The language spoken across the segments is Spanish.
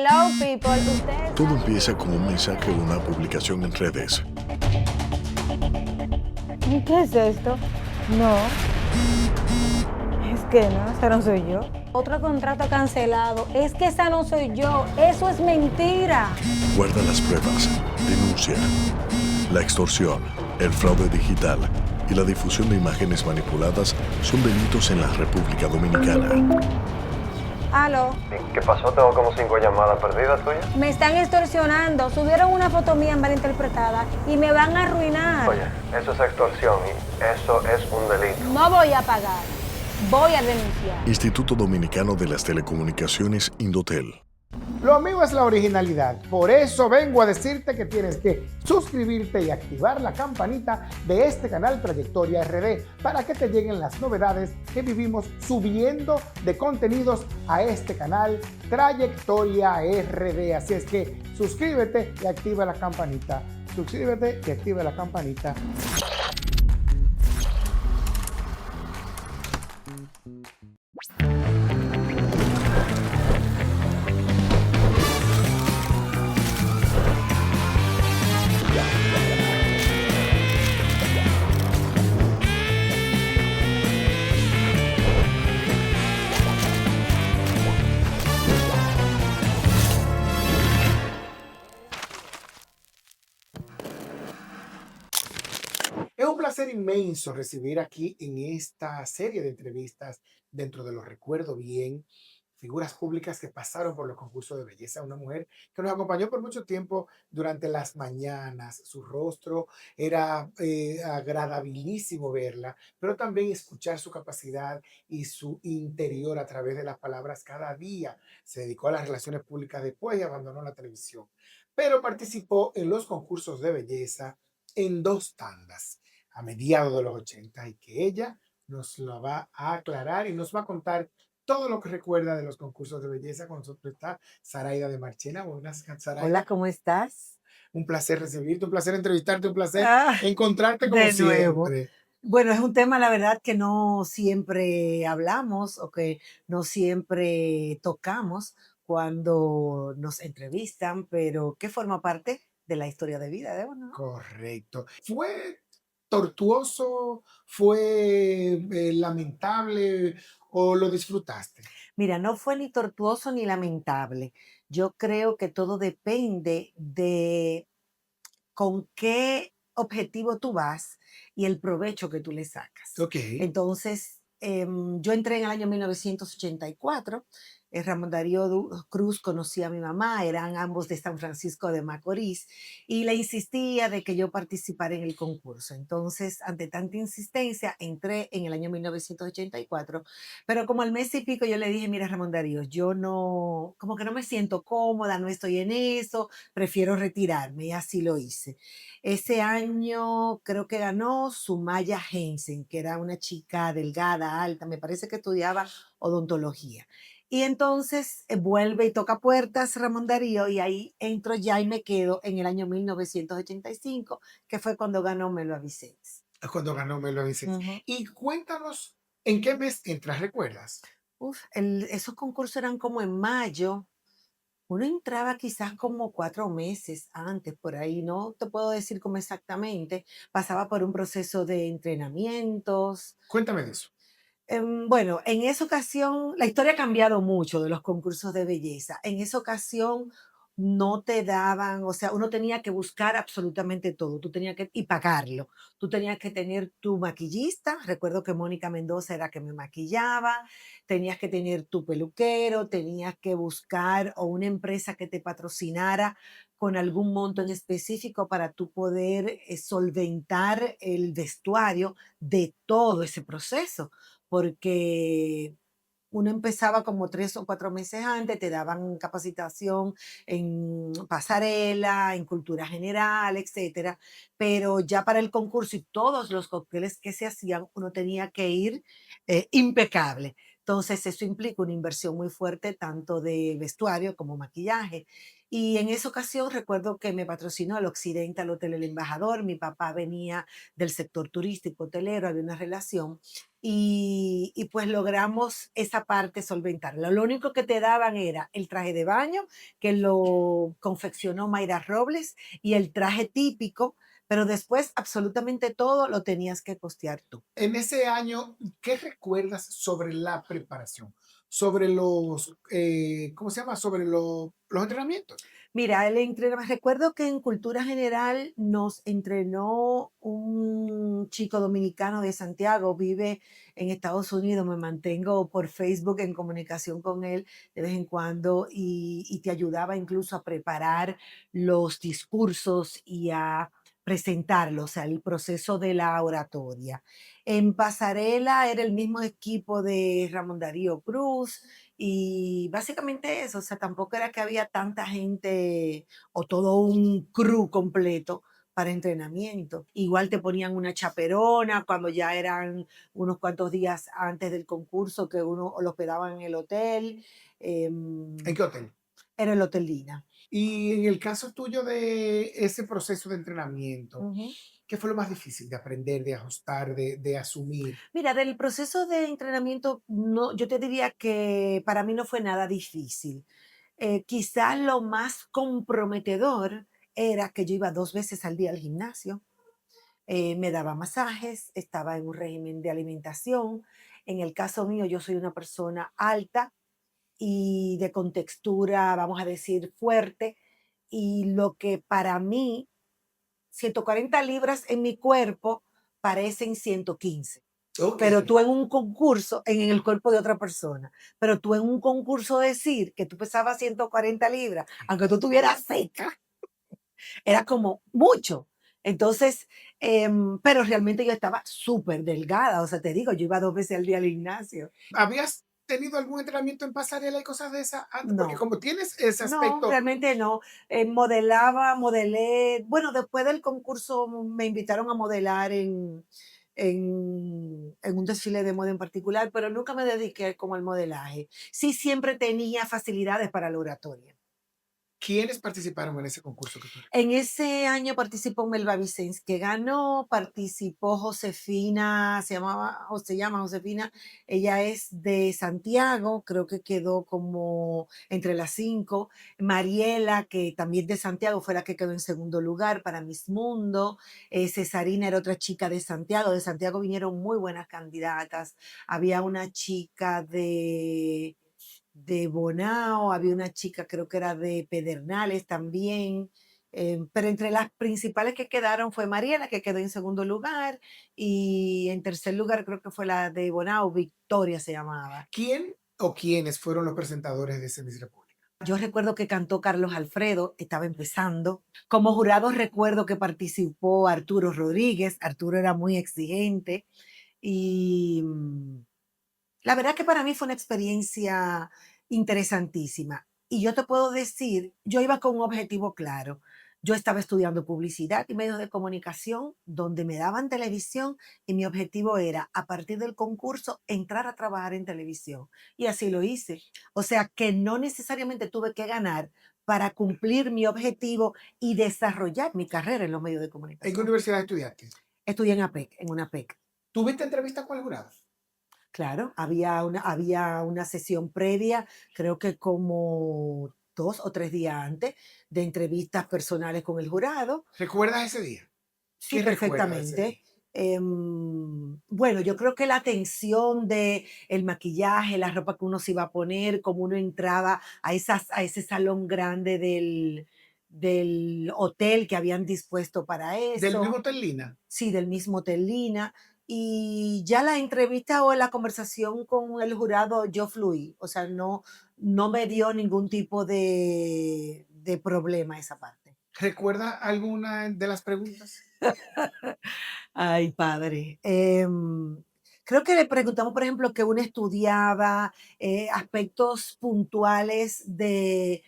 Hello people, ustedes Todo saben empieza que con un mensaje o una publicación en redes. ¿Qué es esto? No, es que no, esa no soy yo. Otro contrato cancelado, es que esa no soy yo, eso es mentira. Guarda las pruebas. Denuncia. La extorsión, el fraude digital y la difusión de imágenes manipuladas son delitos en la República Dominicana. Aló, ¿Qué pasó? Tengo como 5 llamadas perdidas tuyas. me están extorsionando, subieron una foto mía malinterpretada y me van a arruinar. Oye, eso es extorsión y eso es un delito. No voy a pagar, voy a denunciar. Instituto Dominicano de las Telecomunicaciones, Indotel. Lo mío es la originalidad. Por eso vengo a decirte que tienes que suscribirte y activar la campanita de este canal Trayectoria RD para que te lleguen las novedades que vivimos subiendo de contenidos a este canal Trayectoria RD. Así es que suscríbete y activa la campanita. Suscríbete y activa la campanita. Es un placer inmenso recibir aquí en esta serie de entrevistas dentro de los Recuerdo Bien, figuras públicas que pasaron por los concursos de belleza. Una mujer que nos acompañó por mucho tiempo durante las mañanas. Su rostro era agradabilísimo verla, pero también escuchar su capacidad y su interior a través de las palabras cada día. Se dedicó a las relaciones públicas después y abandonó la televisión, pero participó en los concursos de belleza en 2 tandas a mediados de los 80 y que ella nos lo va a aclarar y nos va a contar todo lo que recuerda de los concursos de belleza. Con nosotros está Zaraida de Marchena. Buenas, Zaraida. Hola, ¿cómo estás? Un placer recibirte, un placer entrevistarte, un placer Ah, encontrarte como de nuevo. siempre. Bueno, es un tema, la verdad, que no siempre hablamos o que no siempre tocamos cuando nos entrevistan, pero que forma parte de la historia de vida de uno, ¿no? Correcto. ¿Fue tortuoso? ¿Fue lamentable o lo disfrutaste? Mira, no fue ni tortuoso ni lamentable. Yo creo que todo depende de con qué objetivo tú vas y el provecho que tú le sacas. Ok. Entonces, yo entré en el año 1984. Ramón Darío Cruz conocía a mi mamá, eran ambos de San Francisco de Macorís, y le insistía de que yo participara en el concurso. Entonces, ante tanta insistencia, entré en el año 1984, pero como al mes y pico yo le dije, mira Ramón Darío, yo no, como que no me siento cómoda, no estoy en eso, prefiero retirarme, y así lo hice. Ese año creo que ganó Sumaya Jensen, que era una chica delgada, alta, me parece que estudiaba odontología. Y entonces vuelve y toca puertas Ramón Darío y ahí entro ya y me quedo en el año 1985, que fue cuando ganó Melo Vicens. Cuando ganó Melo Vicens. Ujú. Y cuéntanos, ¿en qué mes entras? ¿Recuerdas? Esos concursos eran como en mayo. Uno entraba quizás como 4 meses antes, por ahí, no te puedo decir cómo exactamente. Pasaba por un proceso de entrenamientos. Cuéntame de eso. Bueno, en esa ocasión, la historia ha cambiado mucho de los concursos de belleza. En esa ocasión no te daban, o sea, uno tenía que buscar absolutamente todo, tú tenías que, y pagarlo. Tú tenías que tener tu maquillista, recuerdo que Mónica Mendoza era que me maquillaba, tenías que tener tu peluquero, tenías que buscar o una empresa que te patrocinara con algún monto en específico para tú poder solventar el vestuario de todo ese proceso, porque uno empezaba como 3 o 4 meses antes, te daban capacitación en pasarela, en cultura general, etcétera, pero ya para el concurso y todos los cócteles que se hacían, uno tenía que ir impecable. Entonces, eso implica una inversión muy fuerte, tanto de vestuario como maquillaje. Y en esa ocasión recuerdo que me patrocinó el Occidental Hotel El Embajador. Mi papá venía del sector turístico hotelero, había una relación y pues logramos esa parte solventarla. Lo único que te daban era el traje de baño, que lo confeccionó Mayra Robles, y el traje típico, pero después absolutamente todo lo tenías que costear tú. En ese año, ¿qué recuerdas sobre la preparación? Sobre los, ¿cómo se llama? Sobre los entrenamientos. Mira, el entrenamiento, recuerdo que en Cultura General nos entrenó un chico dominicano de Santiago, vive en Estados Unidos, me mantengo por Facebook en comunicación con él de vez en cuando y te ayudaba incluso a preparar los discursos y a presentarlos, o sea, el proceso de la oratoria. En Pasarela era el mismo equipo de Ramón Darío Cruz, y básicamente eso, o sea, tampoco era que había tanta gente o todo un crew completo para entrenamiento. Igual te ponían una chaperona cuando ya eran unos cuantos días antes del concurso que uno lo hospedaba en el hotel. ¿En qué hotel? Era el Hotel Lina. Y en el caso tuyo de ese proceso de entrenamiento, Ujú. ¿qué fue lo más difícil de aprender, de ajustar, de asumir? Mira, del proceso de entrenamiento, no, yo te diría que para mí no fue nada difícil. Quizás lo más comprometedor era que yo iba 2 veces al día al gimnasio, me daba masajes, estaba en un régimen de alimentación. En el caso mío, yo soy una persona alta y de contextura, vamos a decir, fuerte, y lo que para mí 140 libras en mi cuerpo parecen 115. Ok. Pero tú en un concurso, en el cuerpo de otra persona, pero tú en un concurso decir que tú pesabas 140 libras, aunque tú estuvieras seca, era como mucho. Entonces, pero realmente yo estaba súper delgada, o sea, te digo, yo iba 2 veces al día al gimnasio. ¿Habías tenido algún entrenamiento en pasarela y cosas de esas antes? Porque No, como tienes ese no, aspecto, realmente no. Modelé, bueno, después del concurso me invitaron a modelar en un desfile de moda en particular, pero nunca me dediqué como al modelaje. Sí, siempre tenía facilidades para la oratoria. ¿quiénes participaron en ese concurso que tú En ese año participó Melba Vicens, que ganó, participó Josefina, se llama Josefina, ella es de Santiago, creo que quedó como entre las 5. Mariela, que también de Santiago, fue la que quedó en segundo lugar para Miss Mundo. Cesarina era otra chica de Santiago vinieron muy buenas candidatas. Había una chica de Bonao, había una chica, creo que era de Pedernales también, pero entre las principales que quedaron fue Mariela, que quedó en segundo lugar, y en tercer lugar creo que fue la de Bonao, Victoria se llamaba. ¿Quién o quiénes fueron los presentadores de ese Miss República? Yo recuerdo que cantó Carlos Alfredo, estaba empezando. Como jurado recuerdo que participó Arturo Rodríguez, Arturo era muy exigente y la verdad que para mí fue una experiencia interesantísima. Y yo te puedo decir, yo iba con un objetivo claro. Yo estaba estudiando publicidad y medios de comunicación, donde me daban televisión y mi objetivo era, a partir del concurso, entrar a trabajar en televisión. Y así lo hice. O sea que no necesariamente tuve que ganar para cumplir mi objetivo y desarrollar mi carrera en los medios de ¿En qué comunicación. universidad estudiaste? Estudié en APEC, en una PEC. ¿Tuviste entrevista con el jurado? Claro, había una sesión previa, creo que como 2 o 3 días antes, de entrevistas personales con el jurado. ¿Recuerdas ese día? Sí, ¿Qué recuerdas de ese día? perfectamente. Bueno, yo creo que la tensión de el maquillaje, la ropa que uno se iba a poner, como uno entraba a ese salón grande del hotel que habían dispuesto para ¿Del mismo eso. Hotel Lina? Sí, del mismo Hotel Lina. Y ya la entrevista o la conversación con el jurado, yo fluí. O sea, no me dio ningún tipo de problema esa parte. ¿Recuerdas alguna de las preguntas? Ay, padre. Creo que le preguntamos, por ejemplo, que uno estudiaba, aspectos puntuales de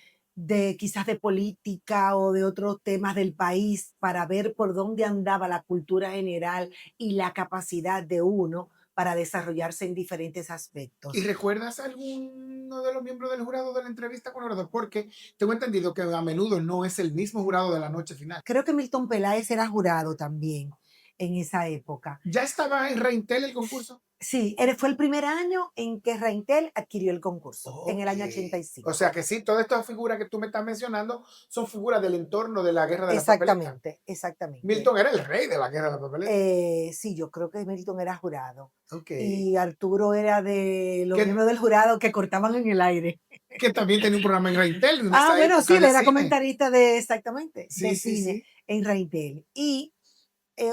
quizás de política o de otros temas del país para ver por dónde andaba la cultura general y la capacidad de uno para desarrollarse en diferentes ¿Y aspectos. recuerdas alguno de los miembros del jurado de la entrevista con el jurado? Porque tengo entendido que a menudo no es el mismo jurado de la noche final. Creo que Milton Peláez era jurado también. en esa época. ¿Ya estaba en Reintel el concurso? Sí, fue el primer año en que Reintel adquirió el concurso, en el año Ok. 85. O sea que sí, todas estas figuras que tú me estás mencionando son figuras del entorno de la Guerra de la Papeleta. Exactamente, exactamente. Milton era el rey de la Guerra de la Papeleta. Sí, yo creo que Milton era jurado. Ok. Y Arturo era de los Que, miembros del jurado que cortaban en el aire. que también tenía un programa en Reintel en Ah, esa bueno, sí, época él de era cine. comentarista de, exactamente, Sí, de sí, cine sí. en Reintel. Y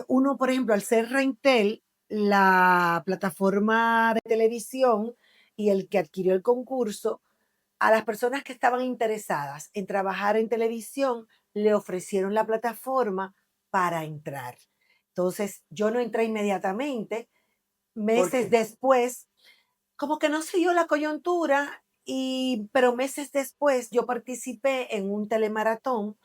uno, por ejemplo, al ser Reintel, la plataforma de televisión y el que adquirió el concurso, a las personas que estaban interesadas en trabajar en televisión, le ofrecieron la plataforma para entrar. Entonces, yo no entré inmediatamente, ¿Por meses qué? después, como que no se dio la coyuntura, pero meses después yo participé en un telemaratón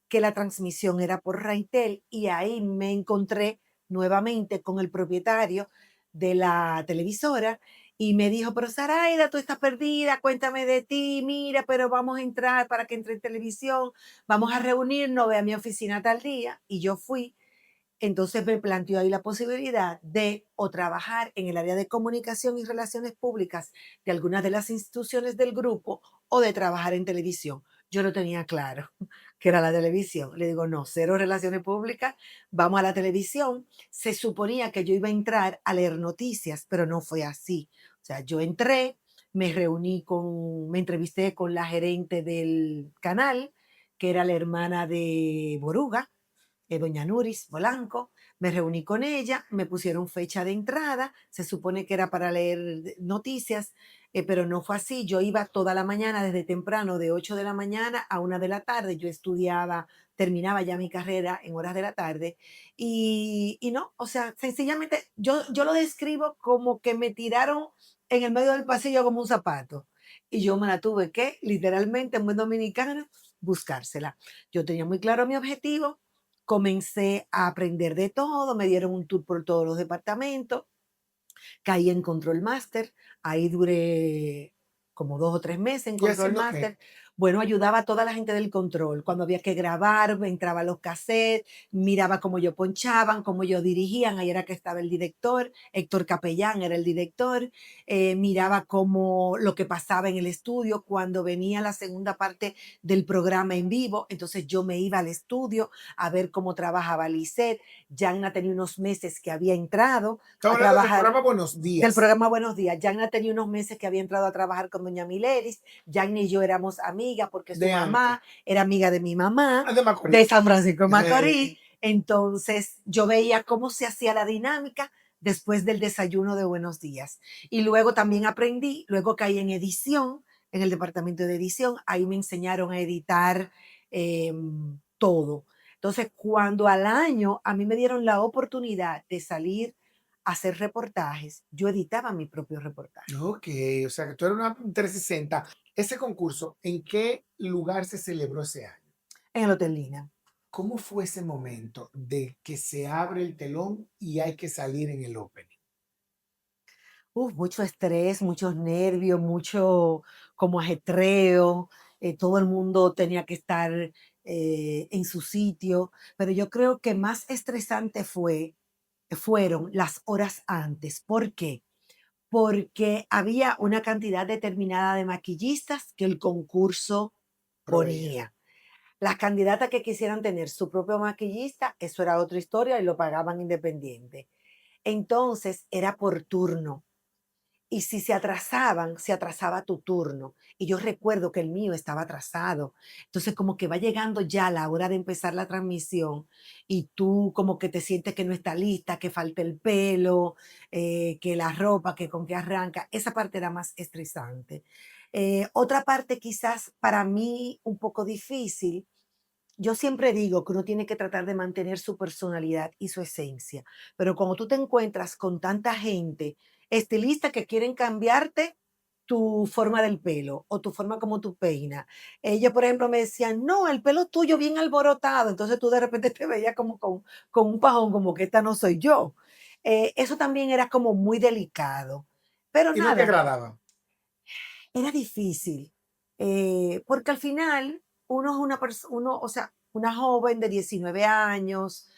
que la transmisión era por Reintel y ahí me encontré nuevamente con el propietario de la televisora y me dijo, pero Zaraida, tú estás perdida, cuéntame de ti, mira, pero vamos a entrar para que entre en televisión, vamos a reunirnos, ve a mi oficina tal día y yo fui. Entonces me planteó ahí la posibilidad de o trabajar en el área de comunicación y relaciones públicas de algunas de las instituciones del grupo o de trabajar en televisión. Yo lo tenía claro, que era la televisión. Le digo, no, cero relaciones públicas, vamos a la televisión. Se suponía que yo iba a entrar a leer noticias, pero no fue así. O sea, yo entré, me entrevisté con la gerente del canal, que era la hermana de Boruga, doña Nuris Polanco, me reuní con ella, me pusieron fecha de entrada, se supone que era para leer noticias, pero no fue así, yo iba toda la mañana desde temprano, de 8 de la mañana a 1 de la tarde, yo estudiaba, terminaba ya mi carrera en horas de la tarde, y no, o sea, sencillamente yo lo describo como que me tiraron en el medio del pasillo como un zapato, y yo me la tuve que, literalmente, en buen dominicano, buscársela. Yo tenía muy claro mi objetivo, comencé a aprender de todo, me dieron un tour por todos los departamentos, caí en Control Master, ahí duré como 2 o 3 meses en ¿Y Control haciendo qué? Master. Bueno, ayudaba a toda la gente del control. Cuando había que grabar, me entraba a los cassettes, miraba cómo yo ponchaban, cómo yo dirigían. Ahí era que estaba el director, Héctor Capellán era el director. Miraba cómo lo que pasaba en el estudio cuando venía la segunda parte del programa en vivo. Entonces yo me iba al estudio a ver cómo trabajaba Lisette. Yanna tenía unos meses que había entrado Estamos a hablando del trabajar programa Buenos del Días. programa Buenos Días. Yanna tenía unos meses que había entrado a trabajar con doña Mileris. Yanna y yo éramos amigas porque su De antes. mamá era amiga de mi mamá, Ah, de Macorís. de San Francisco de Macorís. Entonces yo veía cómo se hacía la dinámica después del desayuno de Buenos Días. Y luego también aprendí, luego caí en edición, en el departamento de edición. Ahí me enseñaron a editar todo. Entonces, cuando al año a mí me dieron la oportunidad de salir a hacer reportajes, yo editaba mi propio reportaje Ok, o sea que tú eres una 360. Ese concurso, ¿en qué lugar se celebró ese año? en el Hotel Lina. ¿Cómo fue ese momento de que se abre el telón y hay que salir en el opening? Mucho estrés, muchos nervios, mucho como ajetreo, todo el mundo tenía que estar en su sitio, pero yo creo que más estresante fueron las horas antes. ¿Por qué? Porque había una cantidad determinada de maquillistas que el concurso Proveía. ponía. Las candidatas que quisieran tener su propio maquillista, eso era otra historia y lo pagaban independiente. Entonces era por turno. Y si se atrasaban, se atrasaba tu turno. Y yo recuerdo que el mío estaba atrasado. Entonces, como que va llegando ya la hora de empezar la transmisión y tú como que te sientes que no está lista, que falta el pelo, que la ropa, que con qué arranca. Esa parte era más estresante. Otra parte quizás para mí un poco difícil. Yo siempre digo que uno tiene que tratar de mantener su personalidad y su esencia, pero cuando tú te encuentras con tanta gente, estilistas que quieren cambiarte tu forma del pelo o tu forma como tú peinas. Ellos, por ejemplo, me decían, no, el pelo tuyo bien alborotado, entonces tú de repente te veías como con un pajón, como que esta no soy yo. Eso también era como muy delicado, pero Y no te nada, agradaba. era difícil, porque al final uno es una persona, o sea, una joven de 19 años,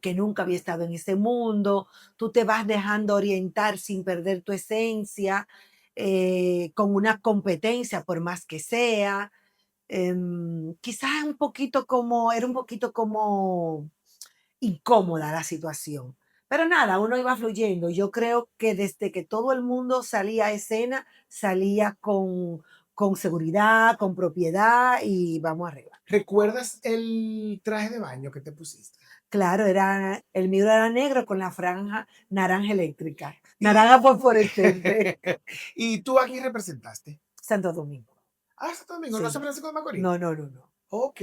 que nunca había estado en ese mundo. Tú te vas dejando orientar sin perder tu esencia, con una competencia por más que sea. Quizás era un poquito como incómoda la situación. Pero nada, uno iba fluyendo. Yo creo que desde que todo el mundo salía a escena, salía con seguridad, con propiedad y vamos arriba. ¿Recuerdas el traje de baño que te pusiste? Claro, el mío era negro con la franja naranja eléctrica, naranja fosforescente. ¿Y tú aquí representaste? Santo Domingo. Ah, Santo Domingo, no Sí. San Francisco de Macorís. No, no, no, no. Ok.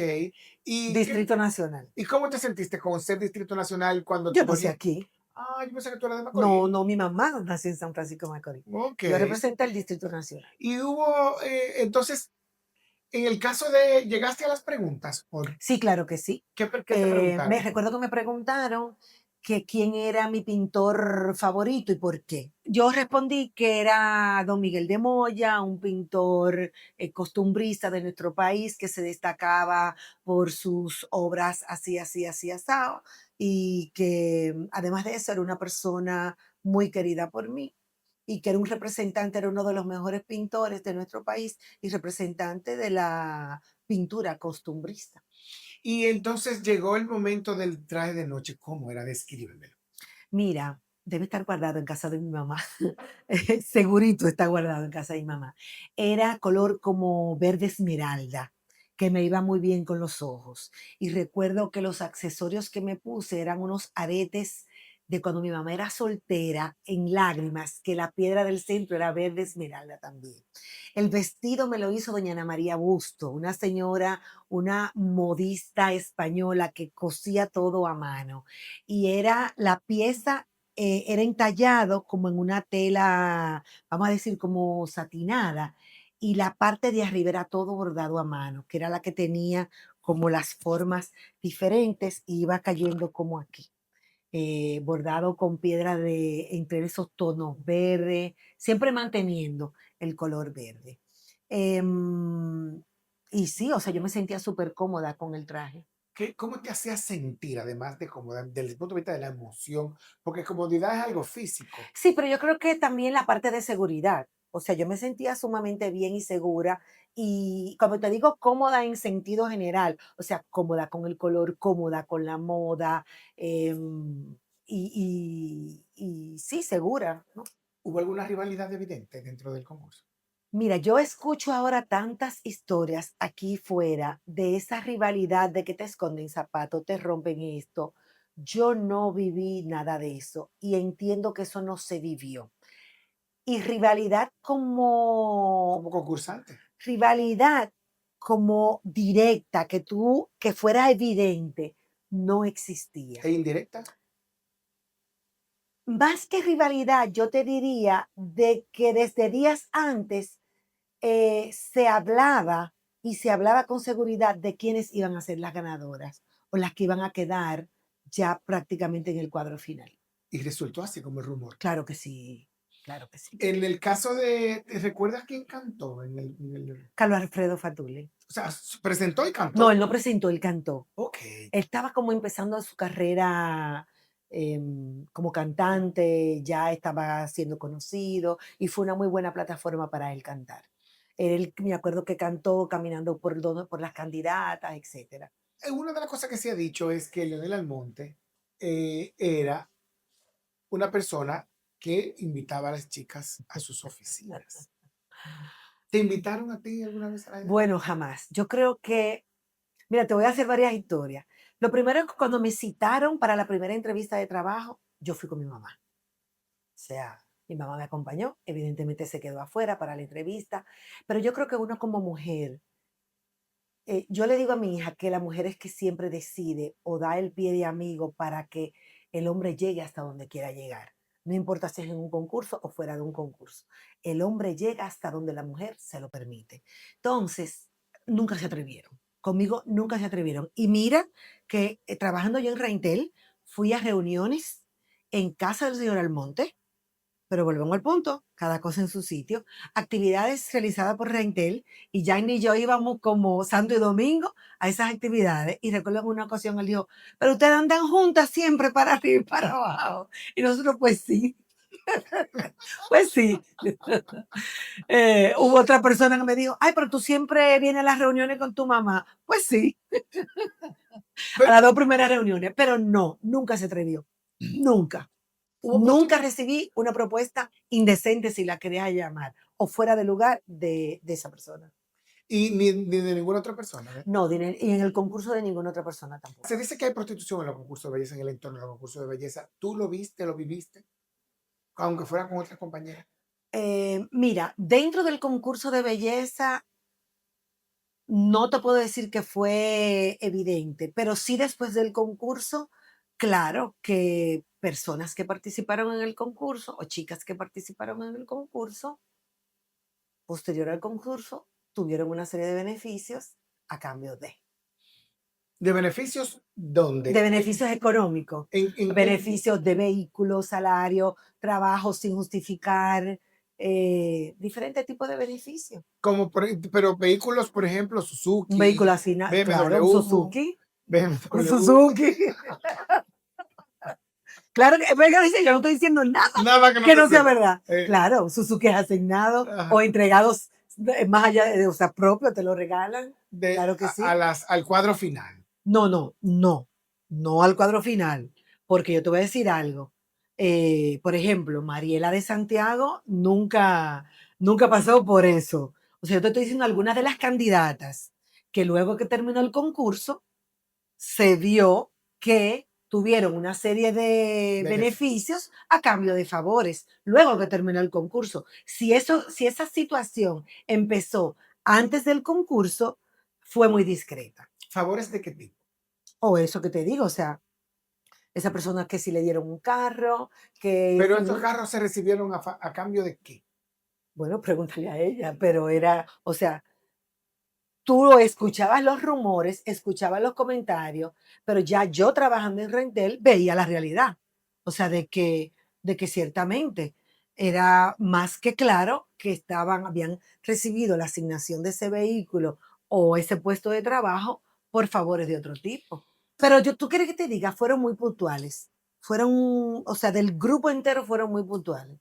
¿Y, Distrito Nacional. ¿Y cómo te sentiste con ser Distrito Nacional cuando Yo te nací ponías? aquí. Ah, yo pensé que tú eras de No, Macorís. no, mi mamá nació en San Francisco de Macorís. Ok. Yo representé el Distrito Nacional. Y hubo, entonces, en el caso de, ¿llegaste a las preguntas? Sí, claro que sí. ¿Qué te preguntaron? Me recuerdo que me preguntaron que quién era mi pintor favorito y por qué. Yo respondí que era don Miguel de Moya, un pintor costumbrista de nuestro país que se destacaba por sus obras así, así, así, asado, y que además de eso era una persona muy querida por mí y que era un representante, era uno de los mejores pintores de nuestro país y representante de la pintura costumbrista. Y entonces llegó el momento del traje de noche. ¿Cómo era? Descríbemelo. Mira, debe estar guardado en casa de mi mamá. Segurito está guardado en casa de mi mamá. Era color como verde esmeralda, que me iba muy bien con los ojos. Y recuerdo que los accesorios que me puse eran unos aretes de cuando mi mamá era soltera, en lágrimas, que la piedra del centro era verde esmeralda también. El vestido me lo hizo doña Ana María Busto, una señora, una modista española que cosía todo a mano. Y era la pieza, era entallado como en una tela, vamos a decir, como satinada, y la parte de arriba era todo bordado a mano, que era la que tenía como las formas diferentes y iba cayendo como aquí. Bordado con piedra de entre esos tonos verde, siempre manteniendo el color verde. Em, y sí, o sea, yo me sentía súper cómoda con el traje. ¿Cómo te hacía sentir, además de cómoda, desde el punto de vista de la emoción? Porque comodidad es algo físico. Sí, pero yo creo que también la parte de seguridad. O sea, yo me sentía sumamente bien y segura y, como te digo, cómoda en sentido general. O sea, cómoda con el color, cómoda con la moda, y sí, segura, ¿no? ¿Hubo alguna rivalidad evidente dentro del concurso? Mira, yo escucho ahora tantas historias aquí fuera de esa rivalidad de que te esconden zapatos, te rompen esto. Yo no viví nada de eso y entiendo que eso no se vivió. Y Como concursante. rivalidad como directa, que fuera evidente, no existía. ¿E indirecta? Más que rivalidad, yo te diría de que desde días antes se hablaba y se hablaba con seguridad de quiénes iban a ser las ganadoras o las que iban a quedar ya prácticamente en el cuadro final. Y resultó así como el rumor. Claro que sí, claro que sí. En el caso de, ¿recuerdas quién cantó? Carlos Alfredo Fatule. O sea, presentó y cantó. No, él no presentó, él cantó. Ok. Él estaba como empezando su carrera como cantante, ya estaba siendo conocido y fue una muy buena plataforma para él cantar. Él, me acuerdo que cantó caminando por las candidatas, etcétera. Una de las cosas que se ha dicho es que Leonel Almonte era una persona que invitaba a las chicas a sus oficinas. ¿Te invitaron a ti alguna vez a la Bueno, jamás. Yo creo que, mira, te voy a hacer varias historias. Lo primero es que cuando me citaron para la primera entrevista de trabajo, yo fui con mi mamá. O sea, mi mamá me acompañó, evidentemente se quedó afuera para la entrevista, pero yo creo que uno como mujer, yo le digo a mi hija que la mujer es que siempre decide o da el pie de amigo para que el hombre llegue hasta donde quiera llegar. No importa si es en un concurso o fuera de un concurso. El hombre llega hasta donde la mujer se lo permite. Entonces, nunca se atrevieron. Conmigo nunca se atrevieron. Y mira que trabajando yo en Reintel, fui a reuniones en casa del señor Almonte, Pero volvemos al punto, cada cosa en su sitio. Actividades realizadas por Reintel y Jane y yo íbamos como santo y domingo a esas actividades. Y recuerdo en una ocasión él dijo, pero ustedes andan juntas siempre para arriba y para abajo. Y nosotros, pues sí, pues sí. Hubo otra persona que me dijo, ay, pero tú siempre vienes a las reuniones con tu mamá. Pues sí, a las 2 primeras reuniones, pero no, nunca se atrevió. Nunca. Hubo- Nunca recibí una propuesta indecente, si la querías llamar, o fuera de lugar de esa persona. Y ni de ninguna otra persona. ¿Eh? No, y en el concurso de ninguna otra persona tampoco. Se dice que hay prostitución en los concursos de belleza, en el entorno de los concursos de belleza. ¿Tú lo viste, lo viviste? Aunque fuera con otras compañeras. Mira, dentro del concurso de belleza no te puedo decir que fue evidente, pero sí después del concurso, claro que personas que participaron en el concurso o chicas que participaron en el concurso, posterior al concurso, tuvieron una serie de beneficios a cambio ¿De beneficios de dónde? beneficios económicos, En beneficios de vehículos, salario, trabajo sin justificar, diferentes tipos de beneficios. como pero vehículos, por ejemplo, Un Suzuki, vehículo así, claro, un BMW, Suzuki. Un BMW. Suzuki. Claro que, venga, dice, yo no estoy diciendo nada Nada que que no sea sea. verdad. Claro, Suzuki es asignado Ajá. o entregados más allá de, o sea, propio, te lo regalan. De, Claro que sí. al cuadro final. No, no, no, no al cuadro final, porque yo te voy a decir algo. Por ejemplo, Mariela de Santiago nunca pasó por eso. O sea, yo te estoy diciendo algunas de las candidatas que luego que terminó el concurso, se vio que tuvieron una serie de beneficios a cambio de favores, luego que terminó el concurso. Si esa situación empezó antes del concurso, fue muy discreta. ¿Favores de qué tipo? O eso que te digo, o sea, esa persona que sí le dieron un carro, que... Pero estos carros se recibieron a cambio de qué? Bueno, pregúntale a ella, pero era, o sea, tú escuchabas los rumores, escuchabas los comentarios, pero ya yo trabajando en Rentel veía la realidad. O sea, de que ciertamente era más que claro que habían recibido la asignación de ese vehículo o ese puesto de trabajo por favores de otro tipo. Pero ¿tú quieres que te diga? Fueron muy puntuales. O sea, del grupo entero fueron muy puntuales.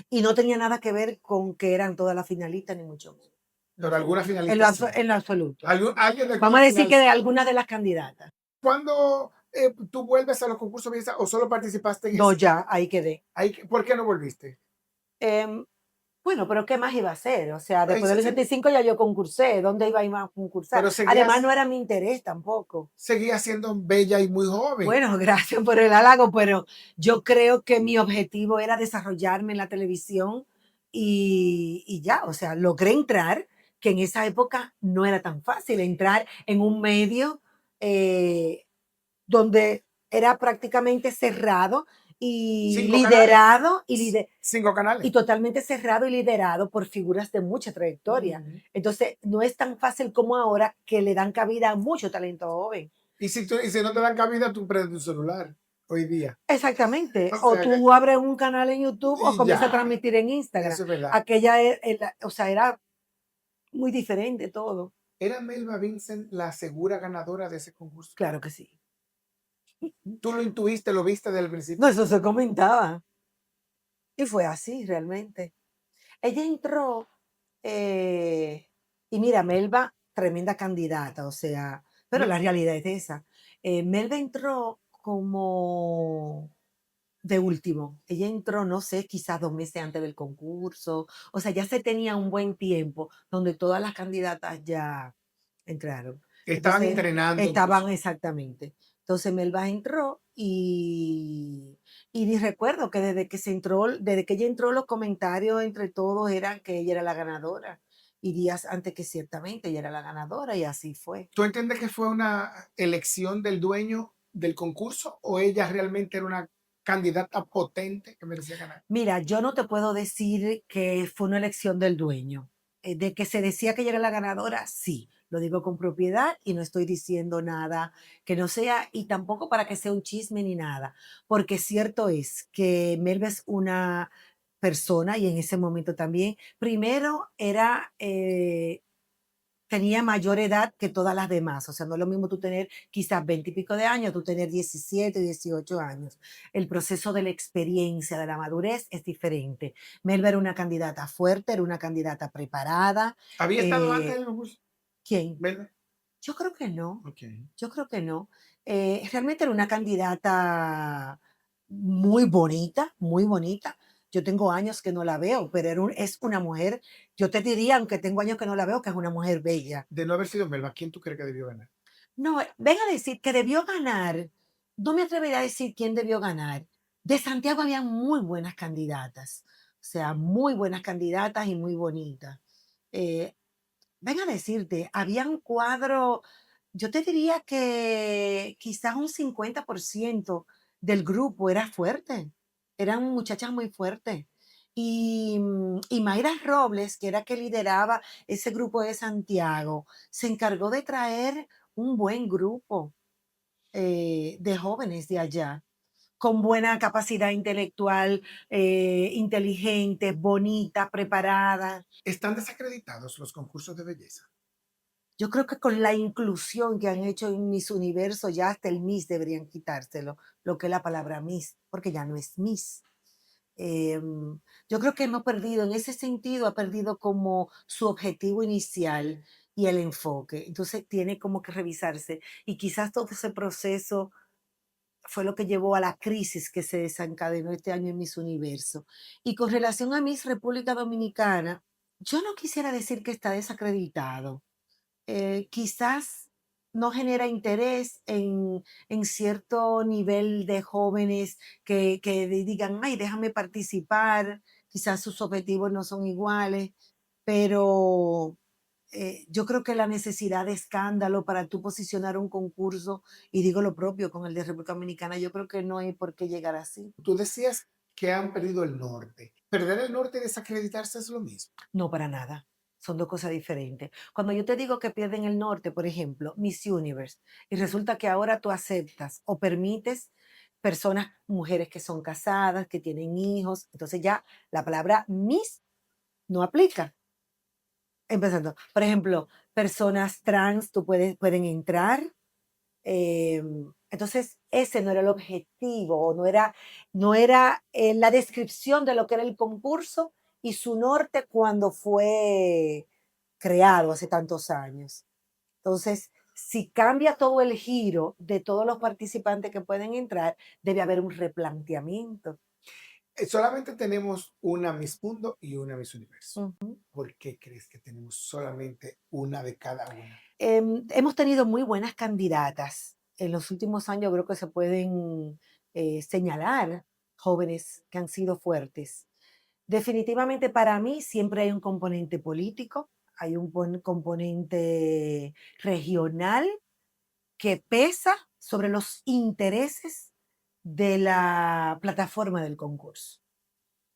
Y no tenía nada que ver con que eran todas las finalistas, ni mucho menos. Pero alguna finalista. En lo absoluto. ¿Alguien Vamos a decir que de algunas de las candidatas. ¿Cuándo tú vuelves a los concursos de belleza o solo participaste en No, ese? ya, ahí quedé. ¿Por qué no volviste? Bueno, pero ¿qué más iba a hacer? O sea, después Ay, del sí, 85 ya yo concursé. ¿Dónde iba a ir a concursar? Pero Además, no era mi interés tampoco. seguías siendo bella y muy joven. Bueno, gracias por el halago, pero yo creo que mi objetivo era desarrollarme en la televisión y ya, o sea, logré entrar, que en esa época no era tan fácil entrar en un medio donde era prácticamente cerrado y 5 liderado canales. 5 canales. y totalmente cerrado y liderado por figuras de mucha trayectoria. Entonces, no es tan fácil como ahora que le dan cabida a mucho talento joven. Y si no te dan cabida, tú prendes tu celular hoy día. Exactamente. O O sea tú abres un canal en YouTube o y comienzas a ya. transmitir en Instagram. Eso es verdad. Aquella, o sea, era muy diferente todo. ¿Era Melba Vincent la segura ganadora de ese concurso? Claro que sí. ¿Tú lo intuiste, lo viste desde el principio? No, eso se comentaba. Y fue así, realmente. Ella entró, y mira, Melba, tremenda candidata, o sea, pero la realidad es esa. Melba entró como de último. Ella entró, no sé, quizás 2 meses antes del concurso. O sea, ya se tenía un buen tiempo donde todas las candidatas ya entraron. Estaban Entonces, entrenando. estaban exactamente. Entonces Melba entró y recuerdo que desde que ella entró, los comentarios entre todos eran que ella era la ganadora. Y días antes que ciertamente ella era la ganadora y así fue. ¿Tú entiendes que fue una elección del dueño del concurso o ella realmente era una candidata potente que merecía ganar? Mira, yo no te puedo decir que fue una elección del dueño. De que se decía que ella era la ganadora, sí, lo digo con propiedad y no estoy diciendo nada que no sea, y tampoco para que sea un chisme ni nada, porque cierto es que Melba es una persona y en ese momento también. Primero era, tenía mayor edad que todas las demás, o sea, no es lo mismo tú tener quizás 20 y pico de años, tú tener 17, 18 años. El proceso de la experiencia, de la madurez es diferente. Melba era una candidata fuerte, era una candidata preparada. ¿Había estado antes en el concurso? ¿Quién? ¿Verdad? Yo creo que no. Ok. Yo creo que no. Realmente era una candidata muy bonita, muy bonita. Yo tengo años que no la veo, pero es una mujer, yo te diría, aunque tengo años que no la veo, que es una mujer bella. De no haber sido Melba, ¿quién tú crees que debió ganar? No, ven a decir que debió ganar. No me atrevería a decir quién debió ganar. De Santiago había muy buenas candidatas, o sea, muy buenas candidatas y muy bonitas. Eh, Ven a decirte, había un cuadro, yo te diría que quizás un 50% del grupo era fuerte, eran muchachas muy fuertes. Y Mayra Robles, que era que lideraba ese grupo de Santiago, se encargó de traer un buen grupo de jóvenes de allá, con buena capacidad intelectual, inteligentes, bonitas, preparadas. ¿Están desacreditados los concursos de belleza? Yo creo que con la inclusión que han hecho en Miss Universo, ya hasta el Miss deberían quitárselo, lo que es la palabra Miss, porque ya no es Miss. Yo creo que hemos perdido, en ese sentido, ha perdido como su objetivo inicial y el enfoque. Entonces tiene como que revisarse. Y quizás todo ese proceso fue lo que llevó a la crisis que se desencadenó este año en Miss Universo. Y con relación a Miss República Dominicana, yo no quisiera decir que está desacreditado. Quizás no genera interés en cierto nivel de jóvenes que digan, ay, déjame participar, quizás sus objetivos no son iguales, pero yo creo que la necesidad de escándalo para tú posicionar un concurso, y digo lo propio con el de República Dominicana, yo creo que no hay por qué llegar así. Tú decías que han perdido el norte. ¿Perder el norte y desacreditarse es lo mismo? No, para nada. Son dos cosas diferentes. Cuando yo te digo que pierden el norte, por ejemplo, Miss Universe, y resulta que ahora tú aceptas o permites personas, mujeres que son casadas, que tienen hijos, entonces ya la palabra Miss no aplica. Empezando, por ejemplo, personas trans, pueden entrar. Entonces, ese no era el objetivo, o no era la descripción de lo que era el concurso y su norte cuando fue creado hace tantos años. Entonces, si cambia todo el giro de todos los participantes que pueden entrar, debe haber un replanteamiento. Solamente tenemos una Miss Mundo y una Miss Universo. Ujú. ¿Por qué crees que tenemos solamente una de cada una? Hemos tenido muy buenas candidatas. En los últimos años creo que se pueden señalar jóvenes que han sido fuertes. Definitivamente para mí siempre hay un componente político, hay un componente regional que pesa sobre los intereses de la plataforma del concurso.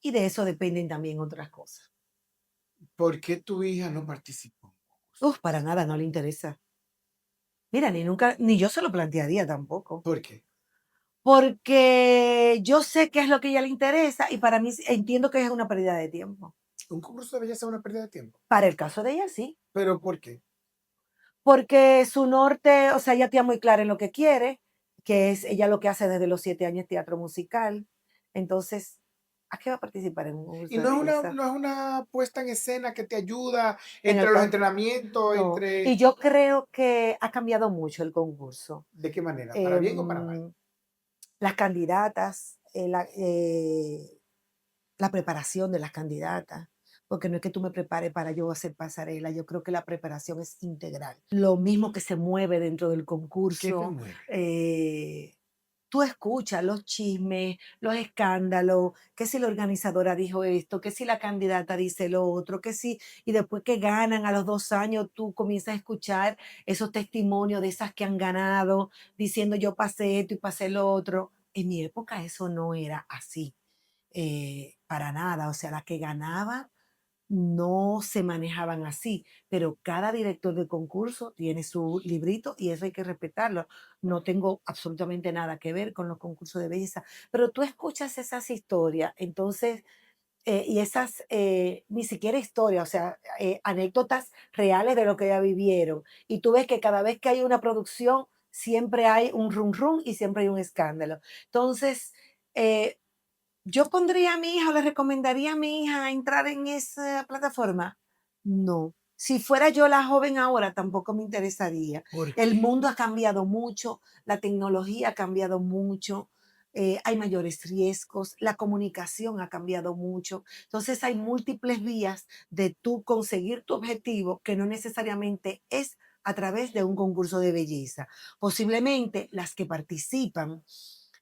Y de eso dependen también otras cosas. ¿Por qué tu hija no participó en un concurso? Para nada, no le interesa. Mira, ni yo se lo plantearía tampoco. ¿Por qué? Porque yo sé qué es lo que a ella le interesa y para mí entiendo que es una pérdida de tiempo. Un concurso de belleza es una pérdida de tiempo. Para el caso de ella, sí. ¿Pero por qué? Porque su norte, o sea, ella está muy clara en lo que quiere, que es ella lo que hace desde los 7 años teatro musical. Entonces, ¿a qué va a participar en un Y concurso de belleza? no es una puesta en escena que te ayuda En el entre los ca- entrenamientos, no. entre... Y yo creo que ha cambiado mucho el concurso. ¿De qué manera? ¿Para bien o para mal? Em, las candidatas, la preparación de las candidatas, porque no es que tú me prepares para yo hacer pasarela, yo creo que la preparación es integral. Lo mismo que se mueve dentro del ¿Qué te concurso, mueve? tú escuchas los chismes, los escándalos, que si la organizadora dijo esto, que si la candidata dice lo otro, que si, y después que ganan a los 2 años, tú comienzas a escuchar esos testimonios de esas que han ganado, diciendo yo pasé esto y pasé lo otro. En mi época eso no era así, para nada. O sea, las que ganaban no se manejaban así, pero cada director de concurso tiene su librito y eso hay que respetarlo. No tengo absolutamente nada que ver con los concursos de belleza, pero tú escuchas esas historias, entonces y esas ni siquiera historias, o sea, anécdotas reales de lo que ya vivieron. Y tú ves que cada vez que hay una producción, siempre hay un rum rum y siempre hay un escándalo. Entonces, eh, ¿yo pondría a mi hija o le recomendaría a mi hija entrar en esa plataforma? No. Si fuera yo la joven ahora, tampoco me interesaría. ¿Por El qué? mundo ha cambiado mucho, la tecnología ha cambiado mucho, hay mayores riesgos, la comunicación ha cambiado mucho. Entonces hay múltiples vías de tú conseguir tu objetivo que no necesariamente es a través de un concurso de belleza. Posiblemente las que participan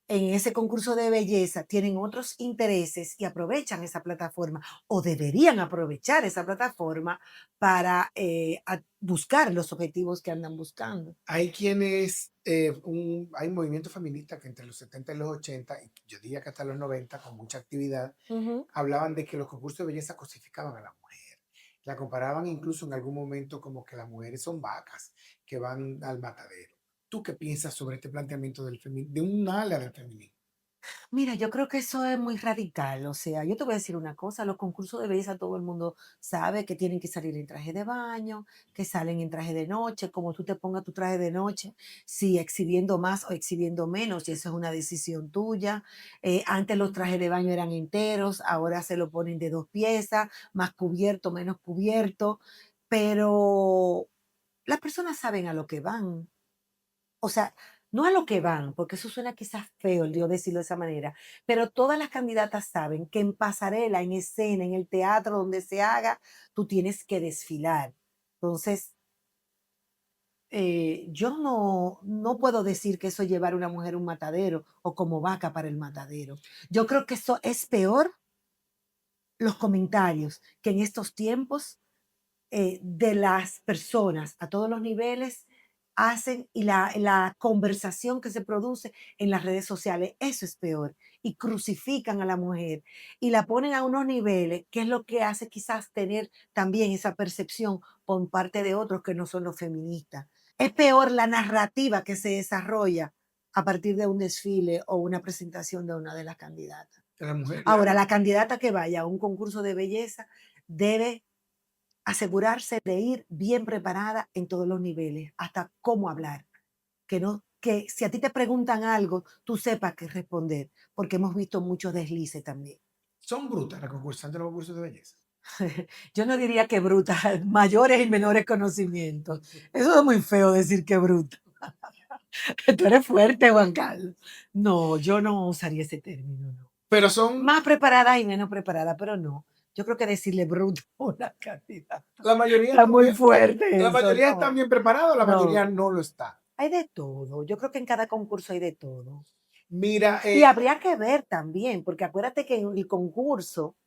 en ese concurso de belleza tienen otros intereses y aprovechan esa plataforma o deberían aprovechar esa plataforma para buscar los objetivos que andan buscando. Hay quienes, hay un movimiento feminista que entre los 70 y los 80, y yo diría que hasta los 90, con mucha actividad, Ujú. hablaban de que los concursos de belleza cosificaban a la mujer. La comparaban incluso en algún momento como que las mujeres son vacas que van al matadero. ¿Tú qué piensas sobre este planteamiento de un ala del feminismo? Mira, yo creo que eso es muy radical. O sea, yo te voy a decir una cosa, los concursos de belleza todo el mundo sabe que tienen que salir en traje de baño, que salen en traje de noche, como tú te pongas tu traje de noche, si exhibiendo más o exhibiendo menos, y eso es una decisión tuya. Antes los trajes de baño eran enteros, ahora se lo ponen de 2 piezas, más cubierto, menos cubierto, pero las personas saben a lo que van. O sea, no a lo que van, porque eso suena quizás feo el yo decirlo de esa manera, pero todas las candidatas saben que en pasarela, en escena, en el teatro, donde se haga, tú tienes que desfilar. Entonces, yo no puedo decir que eso es llevar a una mujer a un matadero o como vaca para el matadero. Yo creo que eso es peor los comentarios que en estos tiempos de las personas a todos los niveles hacen y la conversación que se produce en las redes sociales, eso es peor. Y crucifican a la mujer y la ponen a unos niveles, que es lo que hace quizás tener también esa percepción por parte de otros que no son los feministas. Es peor la narrativa que se desarrolla a partir de un desfile o una presentación de una de las candidatas. La mujer, Ahora, la candidata que vaya a un concurso de belleza debe asegurarse de ir bien preparada en todos los niveles, hasta cómo hablar, que si a ti te preguntan algo, tú sepas qué responder, porque hemos visto muchos deslices también. son brutas las concursantes de los concursos de belleza. Yo no diría que bruta, mayores y menores conocimientos. Eso es muy feo decir que bruta. Tú eres fuerte, Juan Carlos. No, yo no usaría ese término, no. Pero son, Más preparadas y menos preparadas, pero no. Yo creo que decirle bruta a una candidata la mayoría está están muy bien, fuerte la eso, mayoría están no. bien preparados, la No. mayoría no lo está. Hay de todo. Yo creo que en cada concurso hay de todo. Mira, Y habría que ver también, porque acuérdate que en el concurso,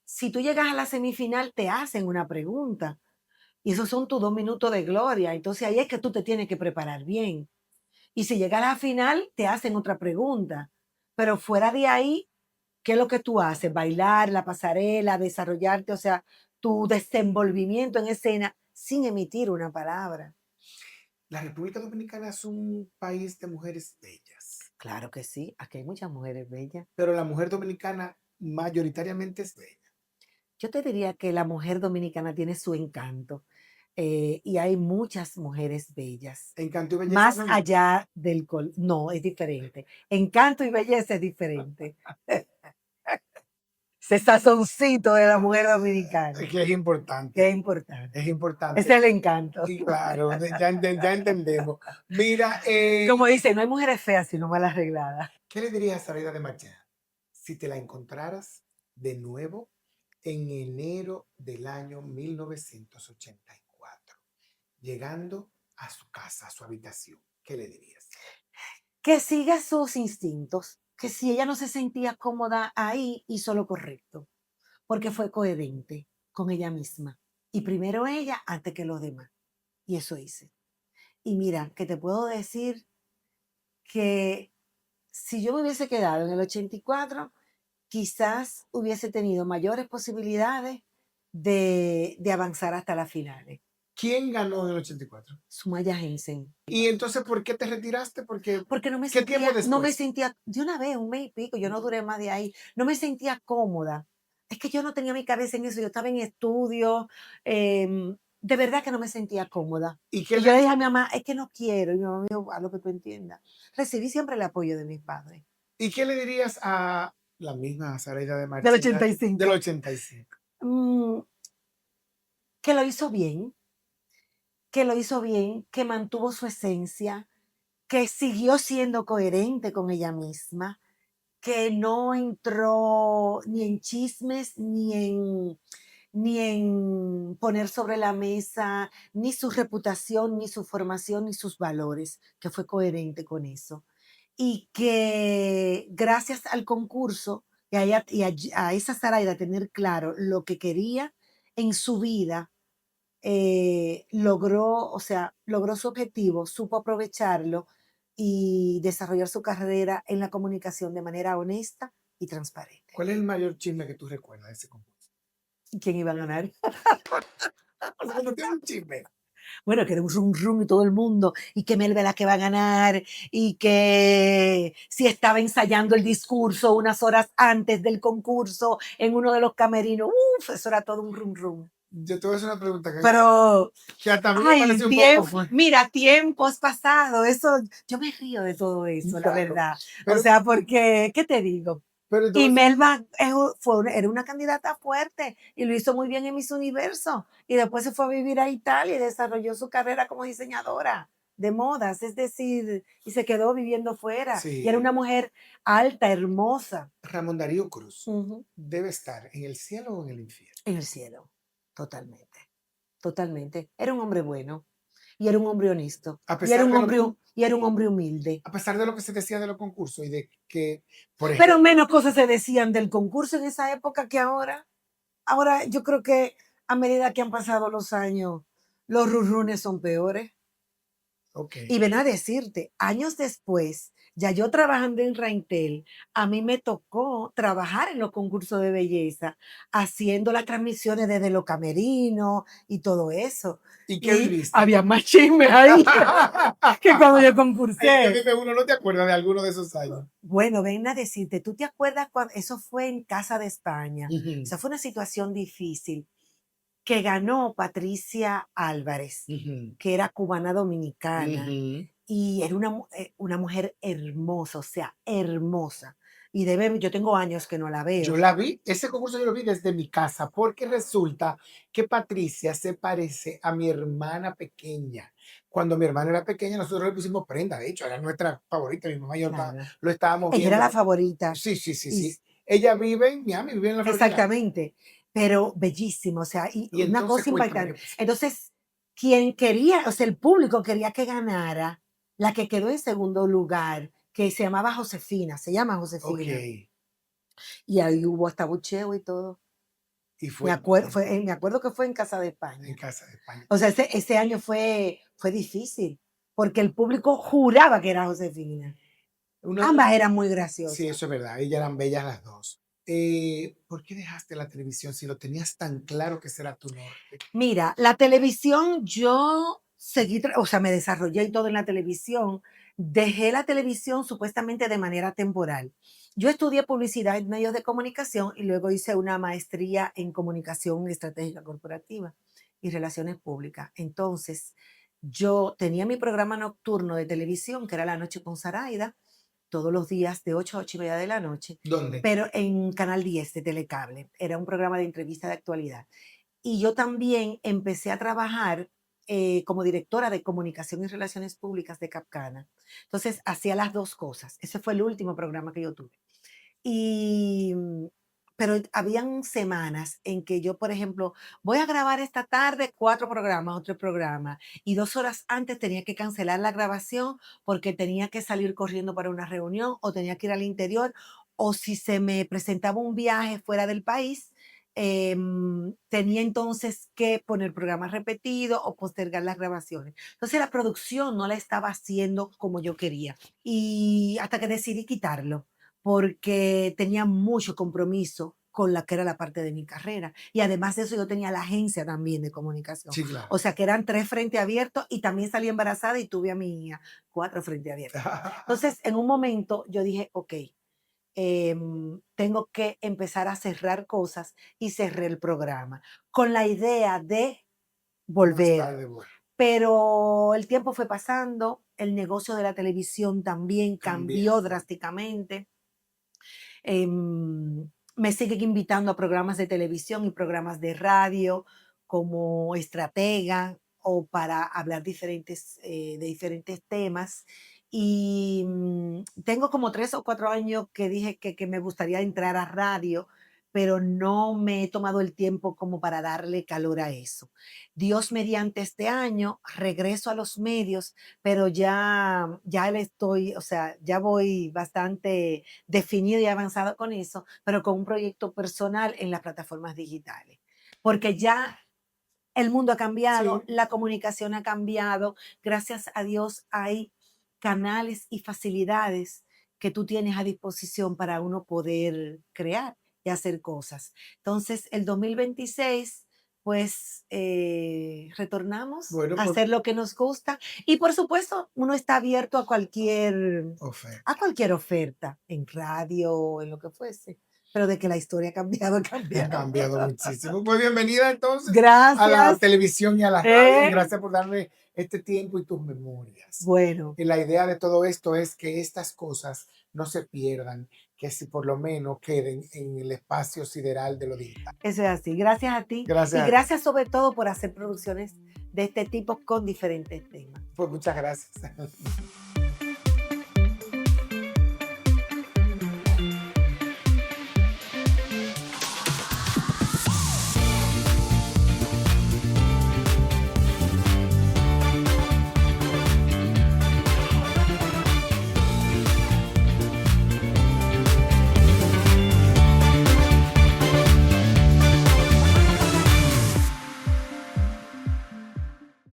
si tú llegas a la semifinal, te hacen una pregunta. Y esos son tus 2 minutos de gloria. Entonces ahí es que tú te tienes que preparar bien. Y si llegas a la final, te hacen otra pregunta. Pero fuera de ahí, ¿qué es lo que tú haces? Bailar, la pasarela, desarrollarte, o sea, tu desenvolvimiento en escena sin emitir una palabra. la República Dominicana es un país de mujeres bellas, Claro que sí, aquí hay muchas mujeres bellas. pero la mujer dominicana mayoritariamente es bella. Yo te diría que la mujer dominicana tiene su encanto, y hay muchas mujeres bellas, Encanto y belleza más no. allá del no, es diferente. Encanto y belleza es diferente. Ese sazoncito de la mujer dominicana, Es que es importante, que es importante. es Ese importante. es el encanto. Y claro, ya entendemos. Mira, Como dice, no hay mujeres feas sino mal arregladas. ¿qué le dirías a Sabrina de Machado si te la encontraras de nuevo en enero del año 1984, llegando a su casa, a su habitación? ¿Qué le dirías? Que siga sus instintos, que si ella no se sentía cómoda ahí, hizo lo correcto, porque fue coherente con ella misma. Y primero ella antes que los demás. Y eso hice. Y mira, que te puedo decir que si yo me hubiese quedado en el 84, quizás hubiese tenido mayores posibilidades de avanzar hasta las finales. ¿Quién ganó en el 84? Sumaya Jensen. Y entonces, ¿por qué te retiraste? Porque, Porque no me ¿qué tiempo sentía, no me después? sentía, de una vez, un mes y pico, yo no duré más de ahí, no me sentía cómoda. Es que yo no tenía mi cabeza en eso, yo estaba en estudio, de verdad que no me sentía cómoda. ¿Y qué Y yo le, le dije a mi mamá, es que no quiero, y mi mamá me dijo, a lo que tú entiendas. Recibí siempre el apoyo de mis padres. y qué le dirías a la misma Saraida de Del Marchena del 85. 85? Mm, que lo hizo bien, que lo hizo bien, que mantuvo su esencia, que siguió siendo coherente con ella misma, que no entró ni en chismes, ni en poner sobre la mesa ni su reputación, ni su formación, ni sus valores, que fue coherente con eso. Y que gracias al concurso y a esa Saraida tener claro lo que quería en su vida, logró, o sea, logró su objetivo, supo aprovecharlo y desarrollar su carrera en la comunicación de manera honesta y transparente. ¿Cuál es el mayor chisme que tú recuerdas de ese concurso? ¿Quién iba a ganar? O sea, no tiene un chisme. Bueno, que era un rum rum y todo el mundo, y que Melba la que va a ganar, y que si estaba ensayando el discurso unas horas antes del concurso en uno de los camerinos, eso era todo un rum rum. Yo te voy a hacer una pregunta Pero, que hasta a mí me ay, parece un poco fuerte. mira, tiempos pasados, eso, yo me río de todo eso, la Claro, verdad. pero, O sea, porque, ¿qué te digo? pero Y entonces, Melba era una candidata fuerte y lo hizo muy bien en Miss Universo. Y después se fue a vivir a Italia y desarrolló su carrera como diseñadora de modas, es decir, y se quedó viviendo fuera. Y era sí, una mujer alta, hermosa. Ramón Darío Cruz Ujú. debe estar en el cielo o en el infierno. En el cielo, totalmente, totalmente. Era un hombre bueno y era un hombre honesto A y era pesar un de lo, hombre, y era un hombre humilde. a pesar de lo que se decía de los concursos y de que, por Pero ejemplo, menos cosas se decían del concurso en esa época que ahora. Ahora yo creo que a medida que han pasado los años, los rurrunes son peores. ok, Y ven a decirte, años después, ya yo trabajando en Raintel, a mí me tocó trabajar en los concursos de belleza, haciendo las transmisiones desde los camerinos y todo eso. ¿y qué Y viviste? había más chismes ahí que cuando yo Ay, concursé. dime uno, ¿no te acuerdas de alguno de esos años? Bueno, ven a decirte, ¿tú te acuerdas cuando eso fue en Casa de España? Ujú, O sea, fue una situación difícil que ganó Patricia Álvarez, ujú, que era cubana dominicana, ujú. y era una mujer hermosa, o sea, hermosa. Y yo tengo años que no la Yo veo. la vi, ese concurso yo lo vi desde mi casa, porque resulta que Patricia se parece a mi hermana pequeña. Cuando mi hermana era pequeña, nosotros le pusimos prenda, de hecho, era nuestra favorita, mi mamá y yo Claro. lo estábamos Ella era viendo. la favorita. Sí, sí, sí, Y, sí. Ella vive en Miami, vive en la Florida. exactamente. Pero bellísima, o sea, y Y una entonces, cosa cuéntame impactante. qué pasó. Entonces, quien quería, o sea, el público quería que ganara, la que quedó en segundo lugar, que se llamaba Josefina, se llama Ok, Josefina. Y ahí hubo hasta bucheo y todo. y Me fue acuerdo, me acuerdo que fue en Casa de en España. Casa de España. O sea, ese año fue difícil, porque el público juraba que era Josefina. Uno de Ambas los- eran muy sí, graciosas. eso es verdad, ellas eran bellas las dos. ¿Por qué dejaste la televisión si lo tenías tan claro que será tu norte? Mira, la televisión, yo seguí, o sea, me desarrollé y todo en la televisión. Dejé la televisión supuestamente de manera temporal. Yo estudié publicidad en medios de comunicación y luego hice una maestría en comunicación estratégica corporativa y relaciones públicas. Entonces, yo tenía mi programa nocturno de televisión, que era La Noche con Zaraida, todos los días de 8 a 8:30 de la noche, ¿Dónde? pero en Canal 10 de Telecable. Era un programa de entrevista de actualidad. Y yo también empecé a trabajar como directora de comunicación y relaciones públicas de Capcana. Entonces, hacía las dos cosas. Ese fue el último programa que yo tuve. Y, pero habían semanas en que yo, por ejemplo, voy a grabar esta tarde 4 programas o 3 programas, y 2 horas antes tenía que cancelar la grabación porque tenía que salir corriendo para una reunión o tenía que ir al interior, o si se me presentaba un viaje fuera del país, tenía entonces que poner programas repetidos o postergar las grabaciones. Entonces la producción no la estaba haciendo como yo quería, y hasta que decidí quitarlo porque tenía mucho compromiso con la que era la parte de mi carrera. Y además de eso, yo tenía la agencia también de comunicación. Sí, claro. O sea, que eran 3 frente abiertos y también salí embarazada y tuve a mi hija 4 frente abiertos. Entonces, en un momento yo dije, ok, tengo que empezar a cerrar cosas y cerré el programa con la idea de volver. Más tarde, bueno, Pero el tiempo fue pasando, el negocio de la televisión también cambió cambió. drásticamente. Me siguen invitando a programas de televisión y programas de radio como estratega o para hablar de diferentes temas. Y tengo como 3 o 4 años que dije que me gustaría entrar a radio, pero no me he tomado el tiempo como para darle calor a eso. Dios mediante este año regreso a los medios, pero ya le estoy, o sea, ya voy bastante definido y avanzado con eso, pero con un proyecto personal en las plataformas digitales. Porque ya el mundo ha cambiado, Sí. la comunicación ha cambiado, gracias a Dios hay canales y facilidades que tú tienes a disposición para uno poder crear y hacer cosas. Entonces, el 2026, pues retornamos Bueno, a pues, hacer lo que nos gusta y por supuesto uno está abierto a cualquier oferta en radio, en lo que fuese, pero de que la historia ha cambiado, ha ha cambiado. cambiado muchísimo. Pues bienvenida entonces a la Gracias. televisión y a la radio. Y ¿Eh? gracias por darme este tiempo y tus memorias. Bueno, Y la idea de todo esto es que estas cosas no se pierdan, que si por lo menos queden en el espacio sideral de lo digital. eso es así. Gracias a ti. Gracias. Y gracias sobre todo por hacer producciones de este tipo con diferentes temas. Pues muchas gracias.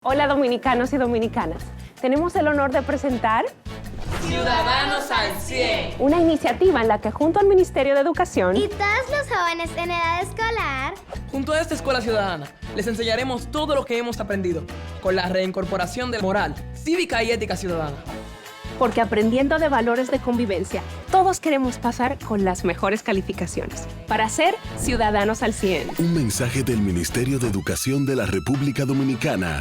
Hola dominicanos y dominicanas, tenemos el honor de presentar Ciudadanos al 100. una iniciativa en la que junto al Ministerio de Educación Y todos los jóvenes en edad escolar Junto a esta escuela ciudadana, les enseñaremos todo lo que hemos aprendido con la reincorporación de moral, cívica y ética ciudadana. porque aprendiendo de valores de convivencia, todos queremos pasar con las mejores calificaciones para ser ciudadanos al 100. Un mensaje del Ministerio de Educación de la República Dominicana.